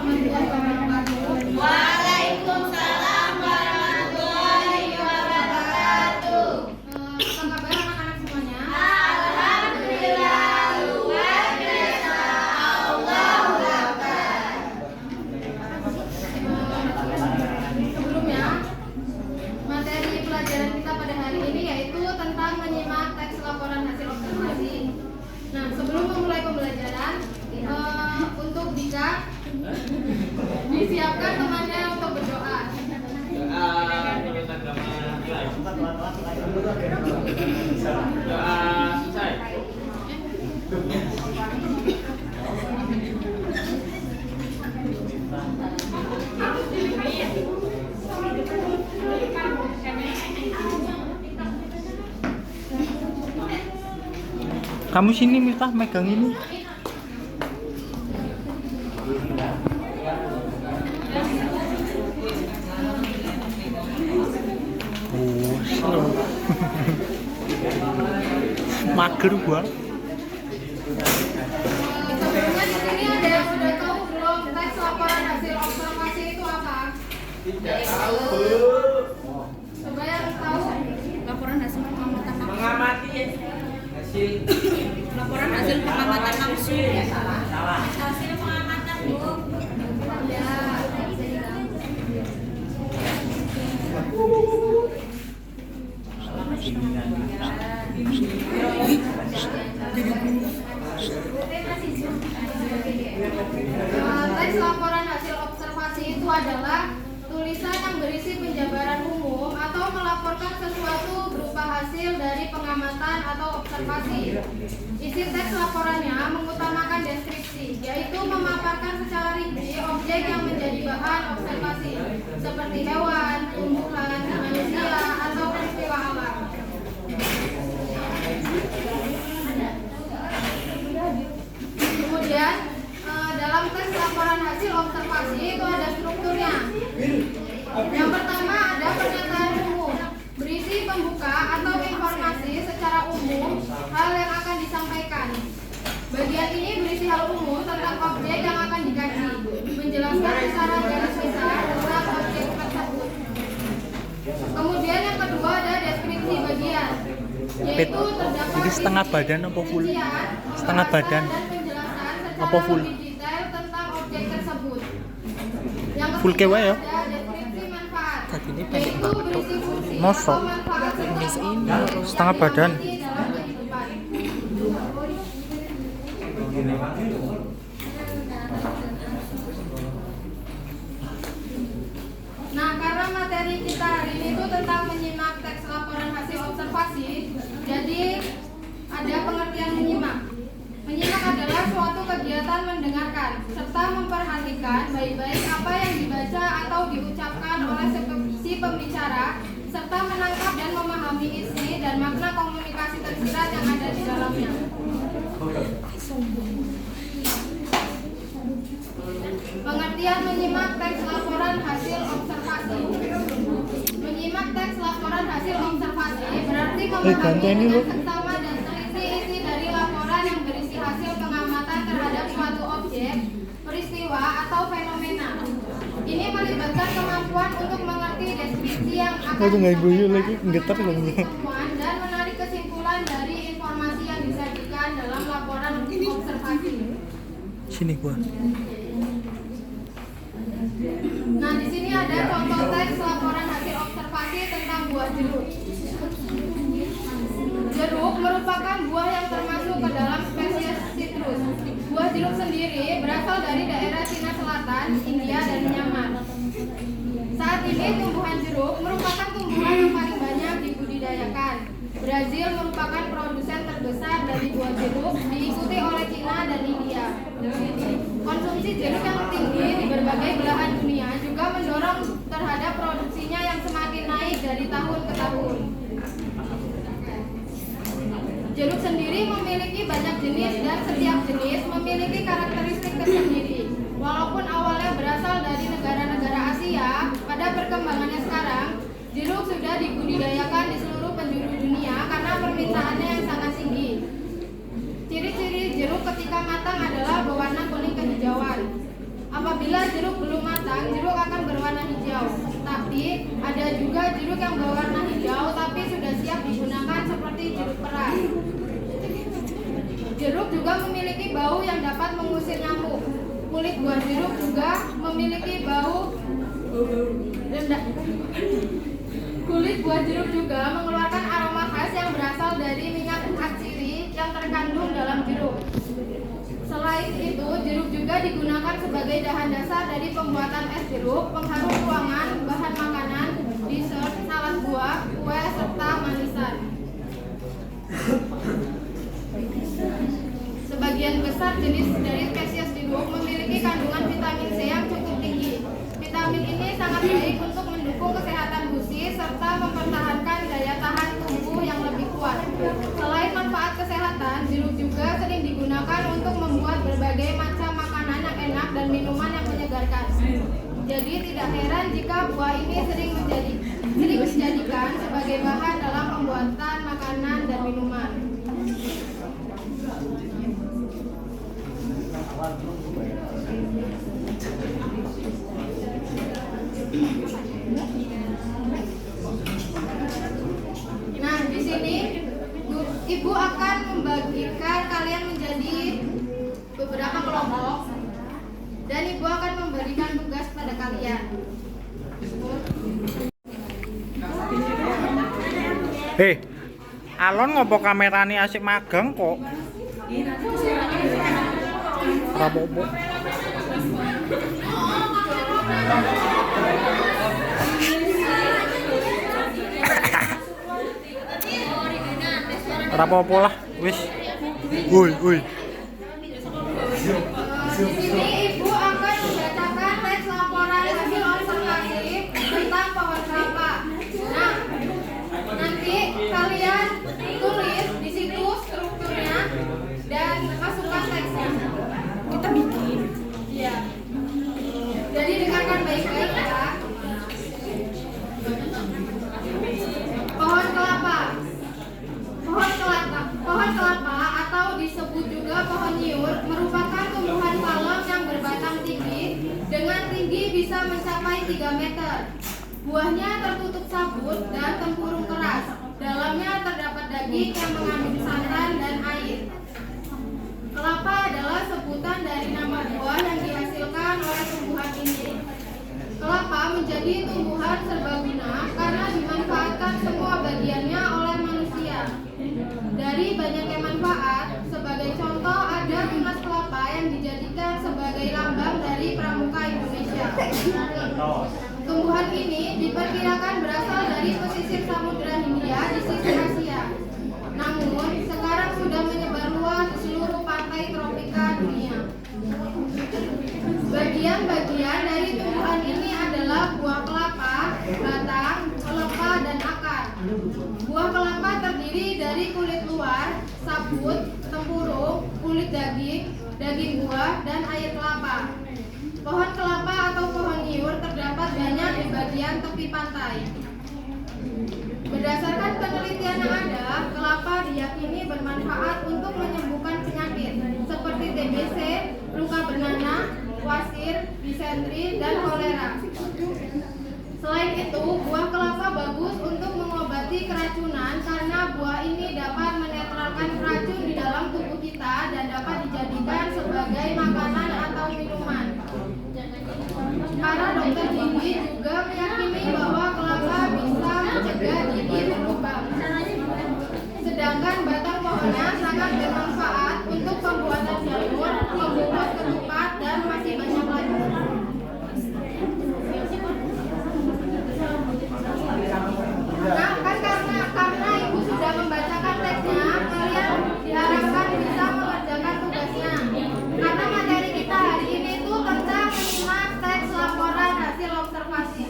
warahmatullahi wabarakatuh. Waalaikumsalam warahmatullahi wabarakatuh. Apa kabar anak-anak semuanya? Alhamdulillah, luar biasa. Allahu Akbar. Sebelumnya, materi pelajaran kita pada hari ini yaitu tentang menyimak teks laporan hasil observasi. Nah, sebelum memulai pembelajaran, untuk Dika disiapkan temannya untuk berdoa. Kamu sini Miftah, megang ini. Oh, slow. Mager gua. Sebelumnya di sini ada yang sudah tahu belum teks laporan hasil observasi itu apa? Coba yang tahu. Laporan hasil pengamatan langsung. Mengamati hasil Laporan hasil pengamatan langsung. Hasil pengamatan, Bu. Ya. Teks laporan hasil observasi itu adalah tulisan yang berisi penjabaran umum atau melaporkan sesuatu berupa hasil dari pengamatan atau observasi. Isi teks laporannya mengutamakan deskripsi, yaitu memaparkan secara rinci objek yang menjadi bahan observasi, seperti hewan, tumbuhan, manusia, atau peristiwa alam. Kemudian dalam teks laporan hasil observasi itu ada strukturnya. Yang pertama ada pernyataan umum, berisi pembuka atau informasi secara umum hal yang akan disampaikan. Bagian ini berisi hal umum tentang objek yang akan dikaji, menjelaskan secara garis besar tentang objek tersebut. Kemudian yang kedua ada deskripsi bagian, yaitu terdapat Ini setengah badan apa full? rincian, Setengah badan. dan penjelasan secara Apa full? lebih detail tentang objek tersebut. Yang Full ketiga kewa ya? ada deskripsi manfaat, Kaki ini pendek yaitu banget tuh. berisi fungsi Mosok. atau manfaat sesuatu ini yang setengah badan. dimiliki dalam kehidupan. Nah, karena materi kita hari ini itu tentang menyimak teks laporan hasil observasi, jadi ada pengertian menyimak. Menyimak adalah suatu kegiatan mendengarkan serta memperhatikan baik-baik apa yang dibaca atau diucapkan oleh si pembicara, serta menangkap dan memahami isi dan makna komunikasi tersirat yang ada di dalamnya. Pengertian menyimak teks laporan hasil observasi. Menyimak teks laporan hasil observasi berarti memahami dengan seksama dan teliti isi dari laporan yang berisi hasil pengamatan terhadap suatu objek, peristiwa, atau fenomena. Ini melibatkan kemampuan untuk mengerti deskripsi yang akan disampaikan temuan dan menarik kesimpulan dari informasi yang disajikan dalam laporan observasi. Sini gua. Nah, di sini ada contoh teks laporan hasil observasi tentang buah jeruk. Jeruk merupakan buah yang termasuk ke dalam spesies sitrus. Buah jeruk sendiri berasal dari daerah Cina Selatan, India, dan Myanmar. Saat ini tumbuhan jeruk merupakan tumbuhan yang paling banyak dibudidayakan. Brazil merupakan produsen terbesar dari buah jeruk, diikuti oleh Cina dan India. Konsumsi jeruk yang tinggi di berbagai belahan dunia juga mendorong terhadap produksinya yang semakin naik dari tahun ke tahun. Jeruk sendiri memiliki banyak jenis dan setiap jenis memiliki karakteristik tersendiri. Walaupun awalnya berasal dari negara-negara Asia, pada perkembangannya sekarang, jeruk sudah dibudidayakan di seluruh penjuru dunia karena permintaannya yang sangat tinggi. Ciri-ciri jeruk ketika matang adalah berwarna kuning kehijauan. Apabila Apabila jeruk belum matang, jeruk akan berwarna hijau. Tapi ada juga jeruk yang berwarna hijau tapi sudah siap digunakan seperti jeruk peras. Jeruk juga memiliki bau yang dapat mengusir nyamuk. Kulit buah jeruk juga memiliki bau rendah. Kulit buah jeruk juga mengeluarkan aroma khas yang berasal dari minyak atsiri yang terkandung dalam jeruk. Selain itu, jeruk juga digunakan sebagai bahan dasar dari pembuatan es jeruk, pengharum ruangan, bahan makanan, dessert, salad buah, kue, serta manisan. Sebagian besar jenis dari spesies jeruk memiliki kandungan vitamin C yang cukup tinggi. Vitamin ini sangat baik untuk mendukung kesehatan gusi serta mempertahankan daya tahan tubuh yang lebih kuat. Selain manfaat kesehatan, jeruk juga sering digunakan untuk membuat berbagai macam makanan yang enak dan minuman yang menyegarkan. Jadi tidak heran jika buah ini sering dijadikan sebagai bahan dalam pembuatan makanan dan minuman. Nah, di sini Ibu akan membagikan kalian menjadi beberapa kelompok dan Ibu akan memberikan tugas pada kalian. Alon ngopo kamerane asik magang kok? Rapopo. Rapopo lah, wis. Woi. Di sini Ibu akan membacakan teks laporan hasil observasi tentang pohon kelapa. Nah, nanti kalian tulis di situ strukturnya dan masukkan teksnya. Kita bikin. Iya. Jadi dengarkan baik-baik ya. Pohon kelapa. Pohon kelapa atau disebut juga pohon nyiur merupakan tumbuhan palem yang berbatang tinggi dengan tinggi bisa mencapai 3 meter. Buahnya tertutup sabut dan tempurung keras. Dalamnya terdapat daging yang mengandung santan dan air. Kelapa adalah sebutan dari nama buah yang dihasilkan oleh tumbuhan ini. Kelapa menjadi tumbuhan serbaguna karena dimanfaatkan semua bagiannya oleh manusia. Dari banyaknya manfaat, sebagai contoh ada tunas kelapa yang dijadikan sebagai lambang dari pramuka Indonesia. Tumbuhan ini diperkirakan berasal dari pesisir Samudra Hindia di sisi Asia. Namun, sekarang sudah menyebar luas di seluruh pantai tropika dunia. Bagian-bagian dari tumbuhan ini adalah buah kelapa, batang, pelepah, dan akar. Buah kelapa terdiri dari kulit luar, sabut, tempurung, kulit daging, daging buah, dan air kelapa. Pohon kelapa atau pohon nyiur terdapat banyak di bagian tepi pantai. Berdasarkan penelitian yang ada, kelapa diyakini bermanfaat untuk menyembuhkan penyakit seperti TBC, luka bernanah, wasir, disentri, dan kolera. Selain itu, buah kelapa bagus untuk mengobati keracunan karena buah ini dapat menetralkan racun di dalam tubuh kita dan dapat dijadikan sebagai makanan atau minuman. Para dokter gigi juga meyakini bahwa kelapa bisa mencegah gigi berlubang. Sedangkan batang pohonnya sangat bermanfaat untuk pembuatan jamur, membungkus ketupat, dan masih banyak lagi. Nah, kan karena Ibu sudah membacakan teksnya, kalian diharapkan bisa mengerjakan tugasnya. Karena materi kita hari ini itu tentang menyimak teks laporan hasil observasi.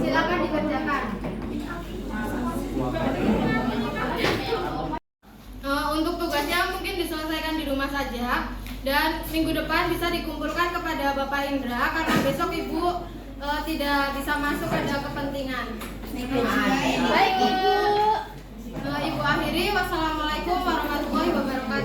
Silakan dikerjakan. Untuk tugasnya mungkin diselesaikan di rumah saja dan minggu depan bisa dikumpulkan kepada Bapak Indra karena besok Ibu tidak bisa masuk, ada kepentingan. Baik Ibu. Ibu akhiri. Wassalamualaikum warahmatullahi wabarakatuh.